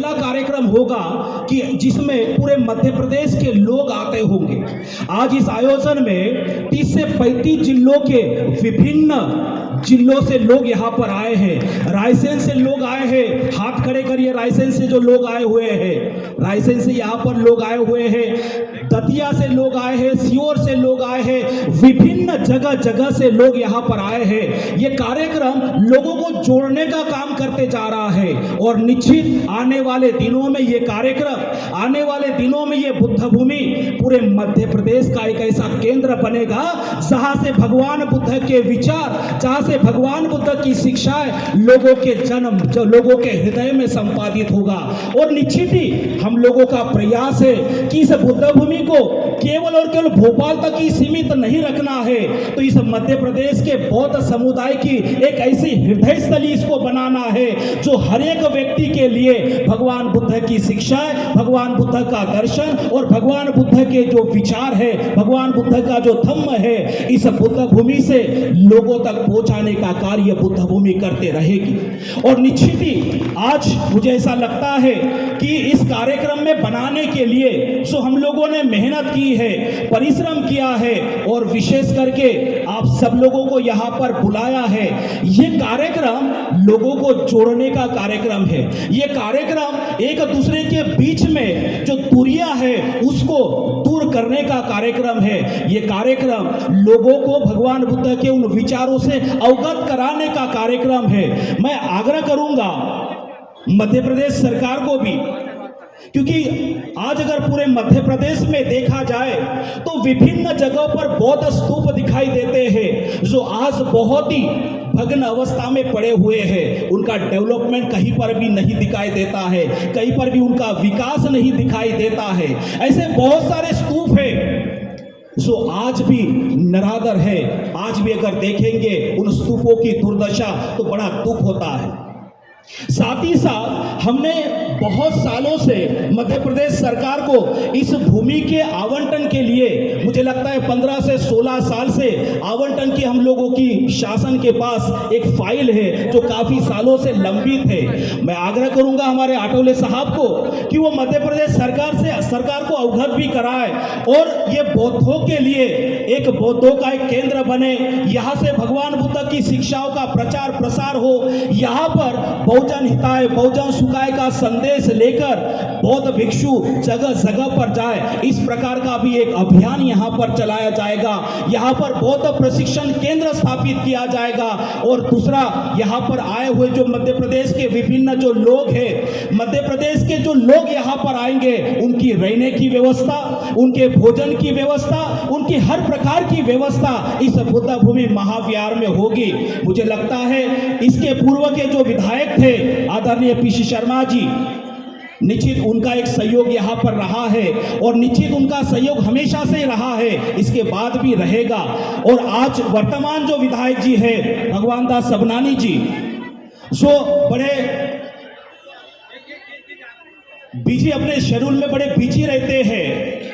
पहला कार्यक्रम होगा कि जिसमें पूरे मध्य प्रदेश के लोग आते होंगे। आज इस आयोजन में 30 से 35 जिलों के विभिन्न जिलों से लोग यहाँ पर आए हैं। रायसेन से लोग आए हैं, हाथ खड़े करिए। रायसेन से जो लोग आए हुए हैं, रायसेन से यहाँ पर लोग आए हुए हैं। दतिया से लोग आए हैं, सीहोर से लोग आए हैं, विभिन्न जगह जगह से लोग यहाँ पर आए हैं। ये कार्यक्रम लोगों को जोड़ने का काम करते जा रहा है और निश्चित आने वाले दिनों में ये कार्यक्रम, आने वाले दिनों में ये बुद्ध भूमि पूरे मध्य प्रदेश का एक ऐसा केंद्र बनेगा जहां से भगवान बुद्ध के विचार, जहां से भगवान बुद्ध की शिक्षाएं लोगों के जन्म, जो लोगों के हृदय में संपादित होगा। और निश्चित ही हम लोगों का प्रयास है कि इस बुद्ध भूमि को केवल और केवल भोपाल तक ही सीमित नहीं रखना है, तो इस मध्य प्रदेश के बौद्ध समुदाय की एक ऐसी हृदय स्थली इसको बनाना है जो हर एक व्यक्ति के लिए भगवान बुद्ध की शिक्षाएं, भगवान बुद्ध का दर्शन और भगवान बुद्ध के जो विचार है, भगवान बुद्ध का जो धम्म है, इस बुद्ध भूमि से लोगों तक पहुंचाने का कार्य बुद्ध भूमि करते रहेगी। और निश्चित ही आज मुझे ऐसा लगता है कि इस कार्यक्रम में बनाने के लिए जो हम लोगों ने मेहनत की है, परिश्रम किया है और विशेष करके आप सब लोगों को यहाँ पर बुलाया है, ये कार्यक्रम लोगों को जोड़ने का कार्यक्रम है। ये कार्यक्रम एक दूसरे के बीच में जो दूरियां है उसको दूर करने का कार्यक्रम है। ये कार्यक्रम लोगों को भगवान बुद्ध के उन विचारों से अवगत कराने का कार्यक्रम है। मैं आग्रह करूंगा मध्य प्रदेश सरकार को भी, क्योंकि आज अगर पूरे मध्य प्रदेश में देखा जाए तो विभिन्न जगहों पर बौद्ध स्तूप दिखाई देते हैं जो आज बहुत ही भग्न अवस्था में पड़े हुए हैं। उनका डेवलपमेंट कहीं पर भी नहीं दिखाई देता है, कहीं पर भी उनका विकास नहीं दिखाई देता है। ऐसे बहुत सारे स्तूप हैं जो आज भी निरादर है। आज भी अगर देखेंगे उन स्तूपों की दुर्दशा तो बड़ा दुख होता है। साथ ही साथ हमने बहुत सालों से मध्य प्रदेश सरकार को इस भूमि के आवंटन के लिए, मुझे लगता है 15 से 16 साल से आवंटन की हम लोगों की शासन के पास एक फाइल है जो काफी सालों से लंबित है। मैं आग्रह करूंगा हमारे आठवले साहब को कि वो मध्य प्रदेश सरकार को अवगत भी कराए और ये बौद्धों के लिए एक बौद्धों का एक केंद्र बने। यहाँ से भगवान बुद्ध की शिक्षाओं का प्रचार प्रसार हो। यहाँ पर बहुजन हिताय बहुजन सुखाय का संदेश लेकर बौद्ध भिक्षु जगह जगह पर जाए, इस प्रकार का भी एक अभियान यहाँ पर चलाया जाएगा। यहाँ पर बौद्ध प्रशिक्षण केंद्र स्थापित किया जाएगा। और दूसरा, यहाँ पर आए हुए जो मध्य प्रदेश के विभिन्न जो लोग हैं, मध्य प्रदेश के जो लोग यहाँ पर आएंगे, उनकी रहने की व्यवस्था, उनके भोजन की व्यवस्था, उनकी हर प्रकार की व्यवस्था इस बुद्ध भूमि महाविहार में होगी। मुझे लगता है इसके पूर्व के जो विधायक थे आदरणीय पीसी शर्मा जी, निश्चित उनका एक सहयोग यहाँ पर रहा है और निश्चित उनका सहयोग हमेशा से रहा है, इसके बाद भी रहेगा। और आज वर्तमान जो विधायक जी है भगवान दास सबनानी जी, जो बड़े बिजी, अपने शेड्यूल में बड़े बिजी रहते हैं,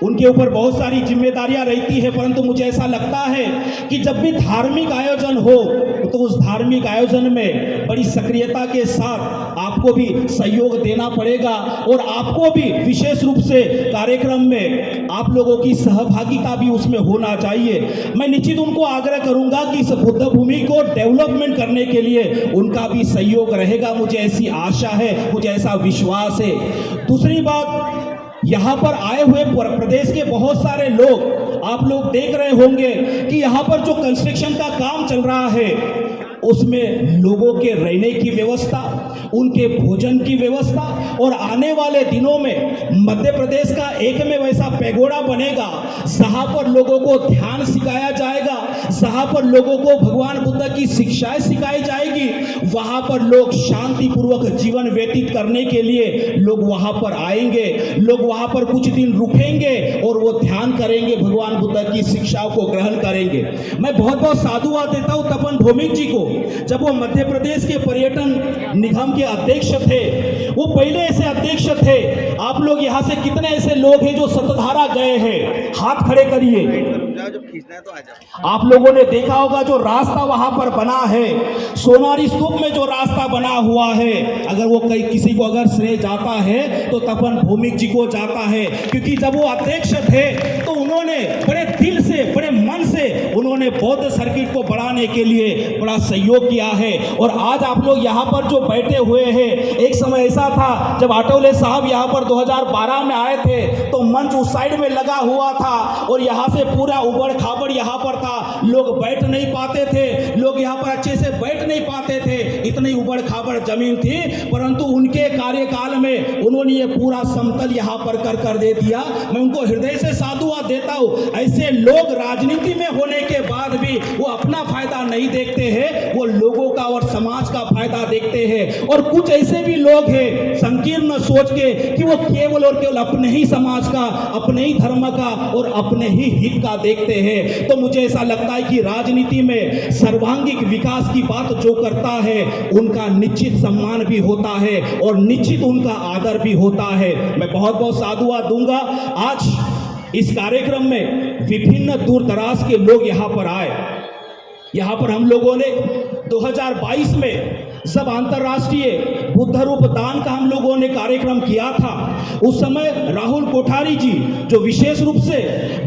उनके ऊपर बहुत सारी जिम्मेदारियां रहती है, परंतु मुझे ऐसा लगता है कि जब भी धार्मिक आयोजन हो तो उस धार्मिक आयोजन में बड़ी सक्रियता के साथ आपको भी सहयोग देना पड़ेगा और आपको भी विशेष रूप से कार्यक्रम में आप लोगों की सहभागिता भी उसमें होना चाहिए। मैं निश्चित उनको आग्रह करूंगा कि इस बुद्ध भूमि को डेवलपमेंट करने के लिए उनका भी सहयोग रहेगा। मुझे ऐसी आशा है, मुझे ऐसा विश्वास है। दूसरी बात, यहाँ पर आए हुए प्रदेश के बहुत सारे लोग, आप लोग देख रहे होंगे कि यहाँ पर जो कंस्ट्रक्शन का काम चल रहा है उसमें लोगों के रहने की व्यवस्था, उनके भोजन की व्यवस्था, और आने वाले दिनों में मध्य प्रदेश का एक में वैसा पैगोडा बनेगा जहां पर लोगों को ध्यान सिखाया जाएगा, जहां पर लोगों को भगवान बुद्ध की शिक्षाएं सिखाई जाएगी। वहां पर लोग शांति पूर्वक जीवन व्यतीत करने के लिए लोग वहां पर आएंगे, लोग वहां पर कुछ दिन रुकेंगे और वो ध्यान करेंगे, भगवान बुद्ध की शिक्षाओं को ग्रहण करेंगे। मैं बहुत बहुत साधुवाद देता हूं तपन भौमिक जी को, जब वो मध्य प्रदेश के पर्यटन निगम के अध्यक्ष थे, वो पहले ऐसे अध्यक्ष थे। आप लोग यहाँ से कितने ऐसे लोग हैं जो सतधारा गए हैं? हाथ खड़े करिए। खींचना है तो आ जाओ। आप लोगों ने देखा होगा जो रास्ता वहां पर बना है, सोनारी स्तूप में जो रास्ता बना हुआ है, अगर वो किसी को अगर श्रेय जाता है तो तपन भौमिक जी को जाता है, क्योंकि जब वो अध्यक्ष थे तो उन्होंने बड़े दिल से, बड़े मन से उन्होंने बौद्ध सर्किट को बढ़ाने के लिए बड़ा सहयोग किया है। और आज आप लोग यहाँ पर जो बैठे हुए हैं, एक समय ऐसा था जब आठवले साहब यहाँ पर 2012 में आए थे तो मंच उस साइड में लगा हुआ था और यहाँ से पूरा उबड़ खाबड़ यहाँ पर था, लोग बैठ नहीं पाते थे, लोग यहाँ पर अच्छे से बैठ नहीं पाते थे, इतनी उबड़ खाबड़ जमीन थी। परंतु उनके कार्यकाल में उन्होंने ये पूरा समतल यहाँ पर कर दे दिया। मैं उनको हृदय से साधुवाद देता हूँ। ऐसे लोग राजनीति में होने के बाद भी वो अपना फायदा नहीं देखते हैं, वो लोगों का और समाज का फायदा देखते हैं। और कुछ ऐसे भी लोग हैं संकीर्ण सोच के कि वो केवल और केवल अपने ही समाज का, अपने ही धर्म का और अपने ही हित का देखते हैं। तो मुझे ऐसा लगता है कि राजनीति में सर्वांगीण विकास की बात जो करता है उनका निश्चित सम्मान भी होता है और निश्चित उनका आदर भी होता है। मैं बहुत बहुत साधुवाद दूंगा। आज इस कार्यक्रम में विभिन्न दूर दराज के लोग यहाँ पर आए। यहाँ पर हम लोगों ने 2022 में जब अंतर्राष्ट्रीय बुद्ध रूप दान का हम लोगों ने कार्यक्रम किया था, उस समय राहुल कोठारी जी जो विशेष रूप से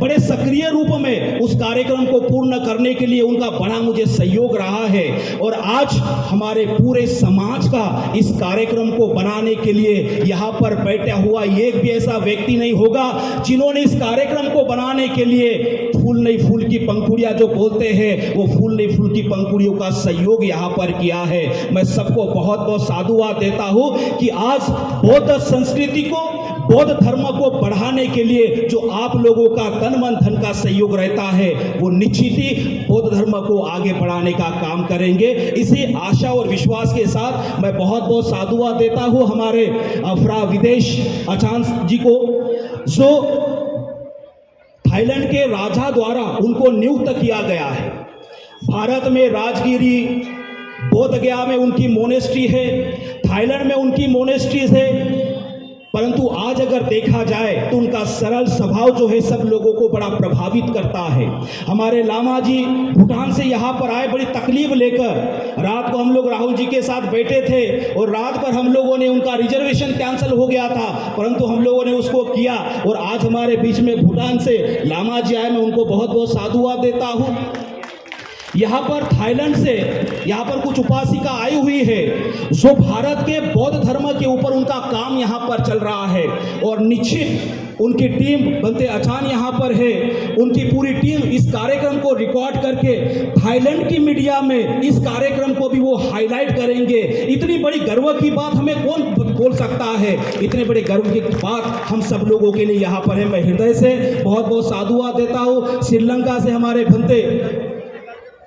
बड़े सक्रिय रूप में उस कार्यक्रम को पूर्ण करने के लिए उनका बड़ा मुझे सहयोग रहा है। और आज हमारे पूरे समाज का इस कार्यक्रम को बनाने के लिए यहाँ पर बैठा हुआ एक भी ऐसा व्यक्ति नहीं होगा जिन्होंने इस कार्यक्रम को बनाने के लिए फूल नहीं फूल की पंखुड़ियाँ जो बोलते हैं, वो फूल नहीं फूल की पंखुड़ियों का सहयोग यहाँ पर किया है। मैं सबको बहुत बहुत साधुवाद देता हूँ कि आज बौद्ध संस्कृति को, बौद्ध धर्म को बढ़ाने के लिए जो आप लोगों का तन मन धन का सहयोग रहता है, वो निश्चित ही बौद्ध धर्म को आगे बढ़ाने का काम करेंगे। इसी आशा और विश्वास के साथ मैं बहुत बहुत साधुवाद देता हूँ हमारे फ्रा विदेश आचार्य जी को, जो थाईलैंड के राजा द्वारा उनको नियुक्त किया गया है। भारत में राजगिरी, बोधगया में उनकी मोनेस्ट्री है, थाईलैंड में उनकी मोनेस्ट्रीज है। परंतु आज अगर देखा जाए तो उनका सरल स्वभाव जो है सब लोगों को बड़ा प्रभावित करता है। हमारे लामा जी भूटान से यहाँ पर आए बड़ी तकलीफ लेकर। रात को हम लोग राहुल जी के साथ बैठे थे और रात पर हम लोगों ने, उनका रिजर्वेशन कैंसिल हो गया था परंतु हम लोगों ने उसको किया और आज हमारे बीच में भूटान से लामा जी आए। मैं उनको बहुत बहुत साधुवाद देता हूँ। यहाँ पर थाईलैंड से यहाँ पर कुछ उपासिका आई हुई है जो भारत के बौद्ध धर्म के ऊपर उनका काम यहाँ पर चल रहा है और निश्चित उनकी टीम बनते अचान यहाँ पर है। उनकी पूरी टीम इस कार्यक्रम को रिकॉर्ड करके थाईलैंड की मीडिया में इस कार्यक्रम को भी वो हाईलाइट करेंगे। इतनी बड़ी गर्व की बात हमें कौन बोल सकता है, इतने बड़े गर्व की बात हम सब लोगों के लिए यहाँ पर है। मैं हृदय से बहुत बहुत साधुवाद देता हूँ। श्रीलंका से हमारे बनते,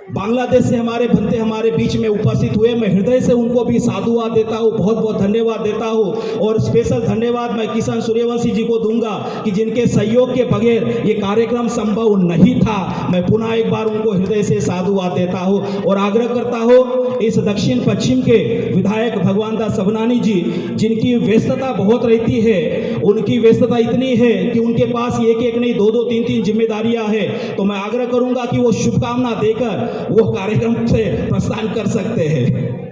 बांग्लादेश से हमारे बनते हमारे बीच में उपस्थित हुए, मैं हृदय से उनको भी साधुवाद देता हूँ, बहुत बहुत धन्यवाद देता हूँ। और स्पेशल धन्यवाद मैं किशन सूर्यवंशी जी को दूंगा कि जिनके सहयोग के बगैर ये कार्यक्रम संभव नहीं था। मैं पुनः एक बार उनको हृदय से साधुवाद देता हूँ और आग्रह करता हूँ इस दक्षिण पश्चिम के विधायक भगवान दास सबनानी जी, जिनकी व्यस्तता बहुत रहती है, उनकी व्यस्तता इतनी है कि उनके पास एक एक नहीं दो दो तीन तीन जिम्मेदारियां हैं, तो मैं आग्रह करूंगा कि वो शुभकामना देकर वो कार्यक्रम से प्रस्थान कर सकते हैं।